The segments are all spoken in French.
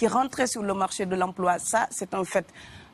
qui rentraient sur le marché de l'emploi. Ça, c'est un fait.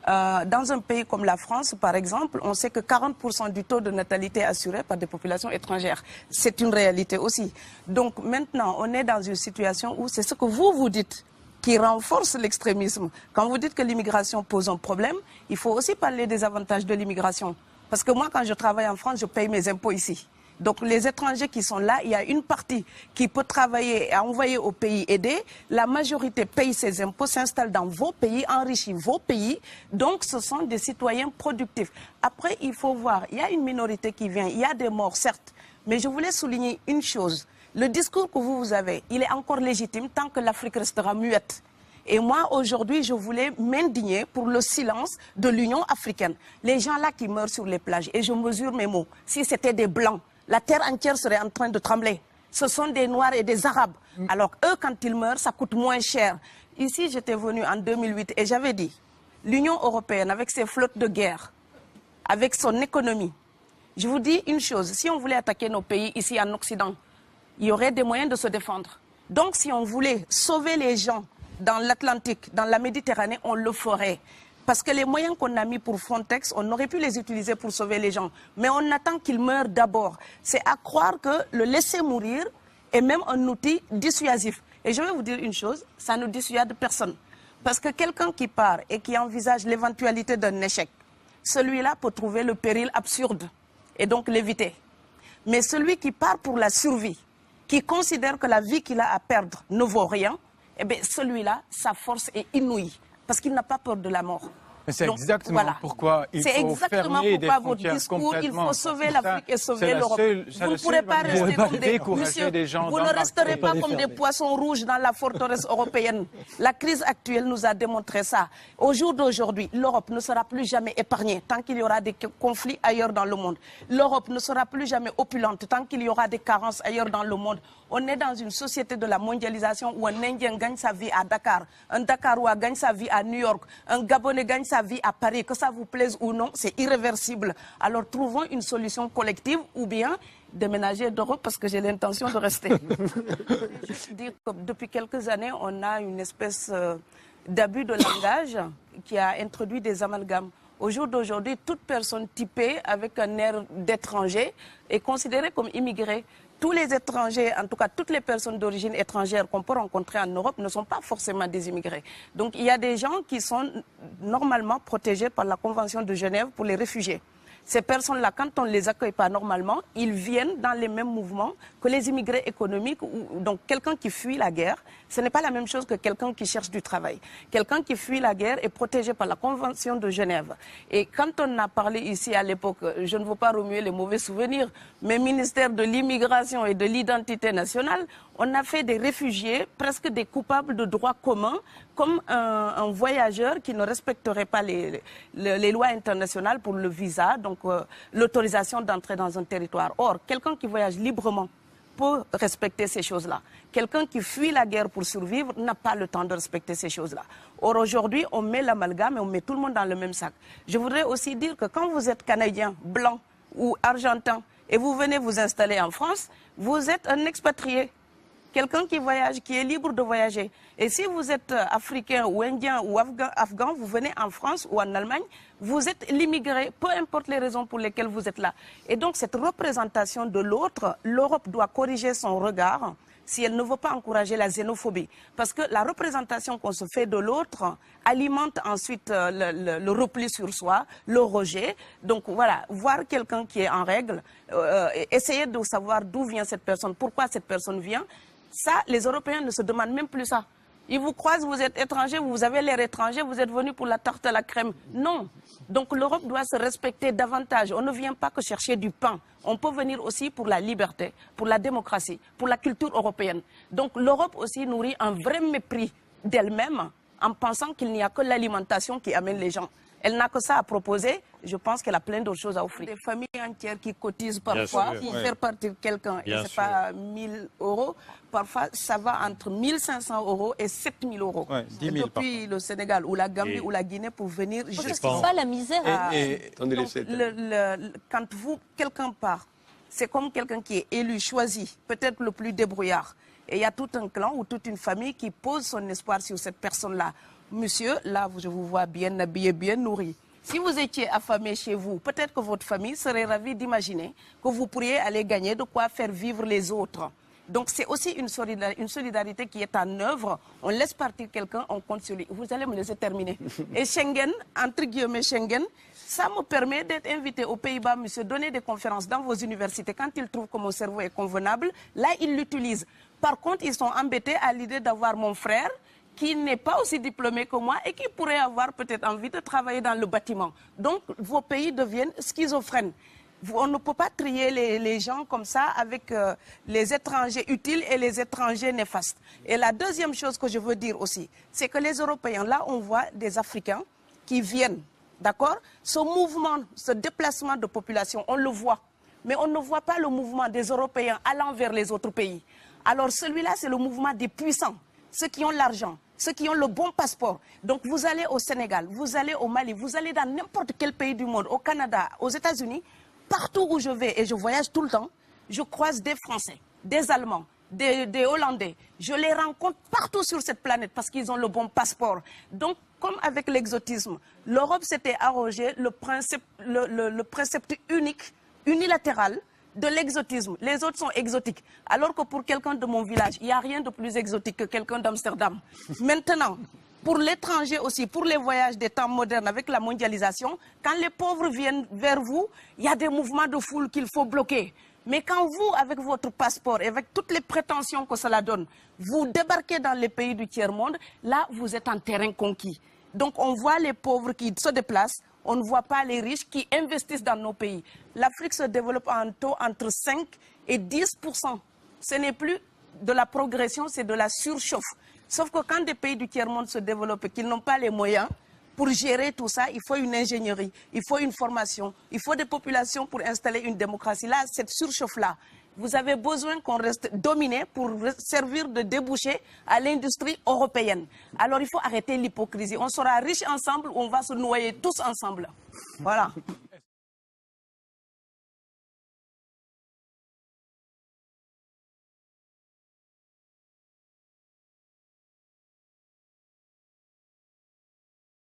Dans un pays comme la France, par exemple, on sait que 40% du taux de natalité est assuré par des populations étrangères. C'est une réalité aussi. Donc maintenant, on est dans une situation où c'est ce que vous dites qui renforce l'extrémisme. Quand vous dites que l'immigration pose un problème, il faut aussi parler des avantages de l'immigration. Parce que moi, quand je travaille en France, je paye mes impôts ici. Donc les étrangers qui sont là, il y a une partie qui peut travailler et envoyer au pays aidé. La majorité paye ses impôts, s'installe dans vos pays, enrichit vos pays. Donc ce sont des citoyens productifs. Après, il faut voir, il y a une minorité qui vient, il y a des morts, certes. Mais je voulais souligner une chose. Le discours que vous avez, il est encore légitime tant que l'Afrique restera muette. Et moi, aujourd'hui, je voulais m'indigner pour le silence de l'Union africaine. Les gens là qui meurent sur les plages, et je mesure mes mots, si c'était des Blancs, la terre entière serait en train de trembler. Ce sont des Noirs et des Arabes. Alors eux, quand ils meurent, ça coûte moins cher. Ici, j'étais venue en 2008 et j'avais dit, l'Union européenne, avec ses flottes de guerre, avec son économie, je vous dis une chose, si on voulait attaquer nos pays ici en Occident, il y aurait des moyens de se défendre. Donc si on voulait sauver les gens dans l'Atlantique, dans la Méditerranée, on le ferait. Parce que les moyens qu'on a mis pour Frontex, on aurait pu les utiliser pour sauver les gens. Mais on attend qu'ils meurent d'abord. C'est à croire que le laisser mourir est même un outil dissuasif. Et je vais vous dire une chose, ça ne dissuade personne. Parce que quelqu'un qui part et qui envisage l'éventualité d'un échec, celui-là peut trouver le péril absurde et donc l'éviter. Mais celui qui part pour la survie, qui considère que la vie qu'il a à perdre ne vaut rien, eh bien celui-là, sa force est inouïe. Parce qu'il n'a pas peur de la mort. Mais c'est exactement pourquoi il faut fermer des frontières complètement. Il faut sauver l'Afrique et sauver l'Europe. Vous ne pourrez pas rester comme des gens. Vous ne resterez pas comme des poissons rouges dans la forteresse européenne. La crise actuelle nous a démontré ça. Au jour d'aujourd'hui, l'Europe ne sera plus jamais épargnée tant qu'il y aura des conflits ailleurs dans le monde. L'Europe ne sera plus jamais opulente tant qu'il y aura des carences ailleurs dans le monde. On est dans une société de la mondialisation où un Indien gagne sa vie à Dakar, un Dakarois gagne sa vie à New York, un Gabonais gagne sa vie à Paris. Que ça vous plaise ou non, c'est irréversible. Alors trouvons une solution collective ou bien déménager d'Europe parce que j'ai l'intention de rester. Je veux dire que depuis quelques années, on a une espèce d'abus de langage qui a introduit des amalgames. Au jour d'aujourd'hui, toute personne typée avec un air d'étranger est considérée comme immigrée. Tous les étrangers, en tout cas toutes les personnes d'origine étrangère qu'on peut rencontrer en Europe ne sont pas forcément des immigrés. Donc il y a des gens qui sont normalement protégés par la Convention de Genève pour les réfugiés. Ces personnes-là, quand on ne les accueille pas normalement, ils viennent dans les mêmes mouvements que les immigrés économiques. Donc quelqu'un qui fuit la guerre, ce n'est pas la même chose que quelqu'un qui cherche du travail. Quelqu'un qui fuit la guerre est protégé par la Convention de Genève. Et quand on a parlé ici à l'époque, je ne veux pas remuer les mauvais souvenirs, mais ministère de l'immigration et de l'identité nationale, on a fait des réfugiés, presque des coupables de droit commun, comme un voyageur qui ne respecterait pas les lois internationales pour le visa, donc l'autorisation d'entrer dans un territoire. Or, quelqu'un qui voyage librement peut respecter ces choses-là. Quelqu'un qui fuit la guerre pour survivre n'a pas le temps de respecter ces choses-là. Or, aujourd'hui, on met l'amalgame et on met tout le monde dans le même sac. Je voudrais aussi dire que quand vous êtes Canadien, Blanc ou Argentin et vous venez vous installer en France, vous êtes un expatrié. Quelqu'un qui voyage, qui est libre de voyager. Et si vous êtes africain ou indien ou afghan, vous venez en France ou en Allemagne, vous êtes l'immigré, peu importe les raisons pour lesquelles vous êtes là. Et donc cette représentation de l'autre, l'Europe doit corriger son regard si elle ne veut pas encourager la xénophobie. Parce que la représentation qu'on se fait de l'autre alimente ensuite le repli sur soi, le rejet. Donc voilà, voir quelqu'un qui est en règle, essayer de savoir d'où vient cette personne, pourquoi cette personne vient. Ça, les Européens ne se demandent même plus ça. Ils vous croisent, vous êtes étranger, vous avez l'air étranger, vous êtes venu pour la tarte à la crème. Non. Donc l'Europe doit se respecter davantage. On ne vient pas que chercher du pain. On peut venir aussi pour la liberté, pour la démocratie, pour la culture européenne. Donc l'Europe aussi nourrit un vrai mépris d'elle-même en pensant qu'il n'y a que l'alimentation qui amène les gens. Elle n'a que ça à proposer. Je pense qu'elle a plein d'autres choses à offrir. Des familles entières qui cotisent parfois pour faire partir quelqu'un. Et ce n'est pas 1 000 euros. Parfois, ça va entre 1 500 euros et 7 000 euros. Ouais, 10 000 depuis le Sénégal ou la Gambie ou la Guinée pour venir... C'est pas la misère. Quand quelqu'un part, c'est comme quelqu'un qui est élu, choisi, peut-être le plus débrouillard. Et il y a tout un clan ou toute une famille qui pose son espoir sur cette personne-là. Monsieur, là, je vous vois bien habillé, bien nourri. Si vous étiez affamé chez vous, peut-être que votre famille serait ravie d'imaginer que vous pourriez aller gagner de quoi faire vivre les autres. Donc c'est aussi une solidarité qui est en œuvre. On laisse partir quelqu'un, on compte sur lui. Vous allez me laisser terminer. Et Schengen, entre guillemets Schengen, ça me permet d'être invité aux Pays-Bas, monsieur, donner des conférences dans vos universités. Quand ils trouvent que mon cerveau est convenable, là, ils l'utilisent. Par contre, ils sont embêtés à l'idée d'avoir mon frère, qui n'est pas aussi diplômé que moi et qui pourrait avoir peut-être envie de travailler dans le bâtiment. Donc, vos pays deviennent schizophrènes. On ne peut pas trier les gens comme ça avec les étrangers utiles et les étrangers néfastes. Et la deuxième chose que je veux dire aussi, c'est que les Européens, là, on voit des Africains qui viennent, d'accord? Ce mouvement, ce déplacement de population, on le voit. Mais on ne voit pas le mouvement des Européens allant vers les autres pays. Alors celui-là, c'est le mouvement des puissants, ceux qui ont l'argent, ceux qui ont le bon passeport. Donc vous allez au Sénégal, vous allez au Mali, vous allez dans n'importe quel pays du monde, au Canada, aux États-Unis, partout où je vais, et je voyage tout le temps, je croise des Français, des Allemands, des Hollandais. Je les rencontre partout sur cette planète parce qu'ils ont le bon passeport. Donc, comme avec l'exotisme, l'Europe s'était arrogé le précepte unique, unilatéral, de l'exotisme. Les autres sont exotiques. Alors que pour quelqu'un de mon village, il n'y a rien de plus exotique que quelqu'un d'Amsterdam. Maintenant, pour l'étranger aussi, pour les voyages des temps modernes avec la mondialisation, quand les pauvres viennent vers vous, il y a des mouvements de foule qu'il faut bloquer. Mais quand vous, avec votre passeport et avec toutes les prétentions que cela donne, vous débarquez dans les pays du tiers-monde, là, vous êtes en terrain conquis. Donc, on voit les pauvres qui se déplacent, on ne voit pas les riches qui investissent dans nos pays. L'Afrique se développe en taux entre 5 et 10%. Ce n'est plus de la progression, c'est de la surchauffe. Sauf que quand des pays du tiers-monde se développent et qu'ils n'ont pas les moyens, pour gérer tout ça, il faut une ingénierie, il faut une formation, il faut des populations pour installer une démocratie. Là, cette surchauffe-là, vous avez besoin qu'on reste dominé pour servir de débouché à l'industrie européenne. Alors, il faut arrêter l'hypocrisie. On sera riches ensemble ou on va se noyer tous ensemble. Voilà.